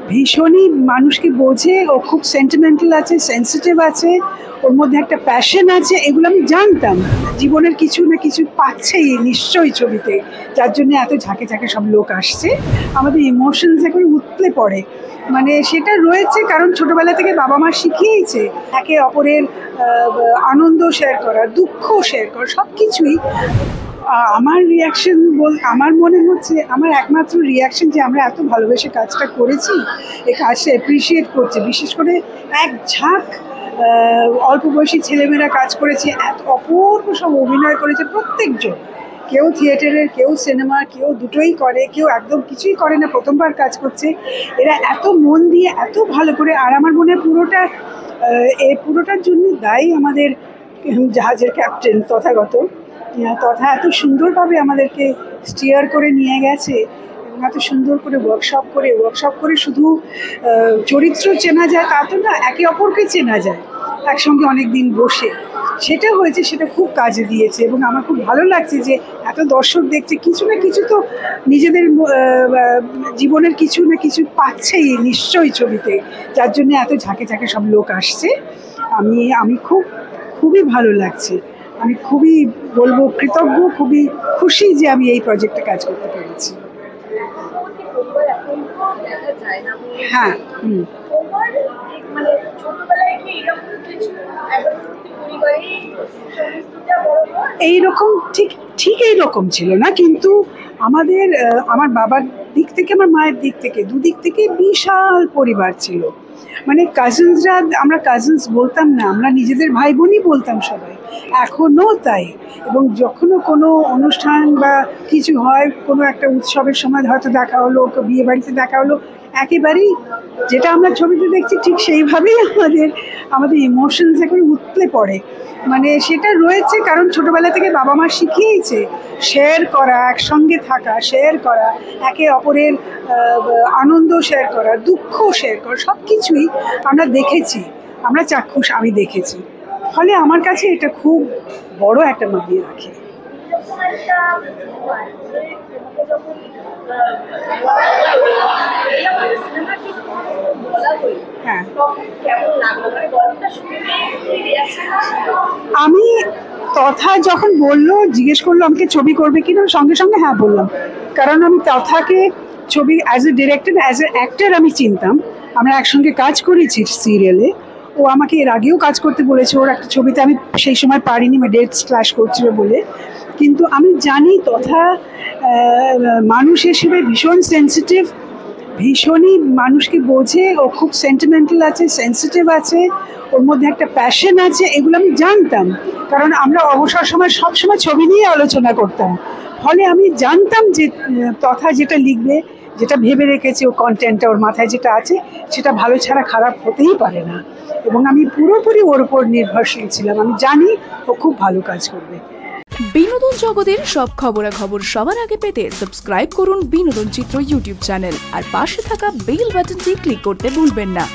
ভীষণই মানুষকে বোঝে, ও খুব সেন্টিমেন্টাল আছে, সেন্সিটিভ আছে, ওর মধ্যে একটা প্যাশন আছে, এগুলো আমি জানতাম। জীবনের কিছু না কিছু পাচ্ছেই নিশ্চয়ই ছবিতে, যার জন্য এত ঝাঁকে ঝাঁকে সব লোক আসছে। আমাদের ইমোশনস এখন উতলে পড়ে, মানে সেটা রয়েছে কারণ ছোটবেলা থেকে বাবা মা শিখিয়েছে একে অপরের আনন্দ শেয়ার করা, দুঃখ শেয়ার করা, সব কিছুই। আমার রিয়াকশন আমার মনে হচ্ছে আমার একমাত্র রিয়াকশন যে আমরা এত ভালোবেসে কাজটা করেছি, এই কাজটা অ্যাপ্রিসিয়েট করছে, বিশেষ করে এক ঝাঁক অল্প বয়সী ছেলেমেয়েরা কাজ করেছে, এত অপূর্ব সব অভিনয় করেছে প্রত্যেকজন। কেউ থিয়েটারের, কেউ সিনেমা, কেউ দুটোই করে, কেউ একদম কিছুই করে না, প্রথমবার কাজ করছে। এরা এত মন দিয়ে এত ভালো করে, আর আমার মনে হয় পুরোটার জন্য দায়ী আমাদের জাহাজের ক্যাপ্টেন তথাগত। এত সুন্দরভাবে আমাদেরকে স্টিয়ার করে নিয়ে গেছে এবং এত সুন্দর করে ওয়ার্কশপ করে শুধু চরিত্র চেনা যায় তা তো না, একে অপরকে চেনা যায় একসঙ্গে অনেক দিন বসে। সেটা হয়েছে, সেটা খুব কাজে দিয়েছে এবং আমার খুব ভালো লাগছে যে এত দর্শক দেখছে, কিছু না কিছু তো নিজেদের জীবনের কিছু না কিছু পাচ্ছেই নিশ্চয়ই ছবিতে, যার জন্য এত ঝাঁকে ঝাঁকে সব লোক আসছে। আমি খুবই ভালো লাগছে, আমি খুবই বলবো কৃতজ্ঞ, খুবই খুশি যে আমি এই প্রজেক্টে কাজ করতে পেরেছি। হ্যাঁ, এইরকম ঠিক এইরকম ছিল না, কিন্তু আমার বাবার দিক থেকে, আমার মায়ের দিক থেকে, দুদিক থেকে বিশাল পরিবার ছিল। মানে কাজিনসরা, আমরা কাজিনস বলতাম না, আমরা নিজেদের ভাই বোনই বলতাম সবাই, এখনও তাই। এবং যখনও কোনো অনুষ্ঠান বা কিছু হয়, কোনো একটা উৎসবের সময় হয়তো দেখা হলো, বিয়ে বাড়িতে দেখা হলো, একেবারেই যেটা আমরা ছবিতে দেখছি ঠিক সেইভাবেই আমাদের ইমোশনস এখন উতলে পড়ে। মানে সেটা রয়েছে কারণ ছোটবেলা থেকে বাবা মা শিখিয়েছে শেয়ার করা, একসঙ্গে থাকা, শেয়ার করা, একে অপরের আনন্দ শেয়ার করা, দুঃখ শেয়ার করা, সব কিছুই আমরা দেখেছি, আমরা চাক্ষুষ, আমি দেখেছি। ফলে আমার কাছে এটা খুব বড় একটা মানিয়ে রাখে। হ্যাঁ, আমি তথা যখন বললো, জিজ্ঞেস করলো আমাকে ছবি করবে কিনা, সঙ্গে সঙ্গে হ্যাঁ বললাম, কারণ আমি তথাকে ছবি as a director, as a actor আমি চিনতাম, আমরা একসঙ্গে কাজ করেছি সিরিয়ালে। ও আমাকে এর আগেও কাজ করতে বলেছে, ওর একটা ছবিতে আমি সেই সময় পারিনি, আমার ডেটস ক্লাশ করছিল বলে। কিন্তু আমি জানি তথা মানুষ হিসেবে ভীষণ সেন্সিটিভ, ভীষণই মানুষকে বোঝে, ও খুব সেন্টিমেন্টাল আছে, সেন্সিটিভ আছে, ওর মধ্যে একটা প্যাশন আছে, এগুলো আমি জানতাম কারণ আমরা অবসর সময় সবসময় ছবি নিয়ে আলোচনা করতাম। ফলে আমি জানতাম যে তথা যেটা লিখবে, যেটা ভেবে রেখেছে, ও কন্টেন্টটা ওর মাথায় যেটা আছে সেটা ভালো ছাড়া খারাপ হতেই পারে না, এবং আমি পুরোপুরি ওর উপর নির্ভরশীল ছিলাম। আমি জানি ও খুব ভালো কাজ করবে। বিনোদন জগতের সব খবরাখবর সবার আগে পেতে সাবস্ক্রাইব করুন বিনোদন চিত্র ইউটিউব চ্যানেল আর পাশে থাকা বেল বাটনটি ক্লিক করতে ভুলবেন না।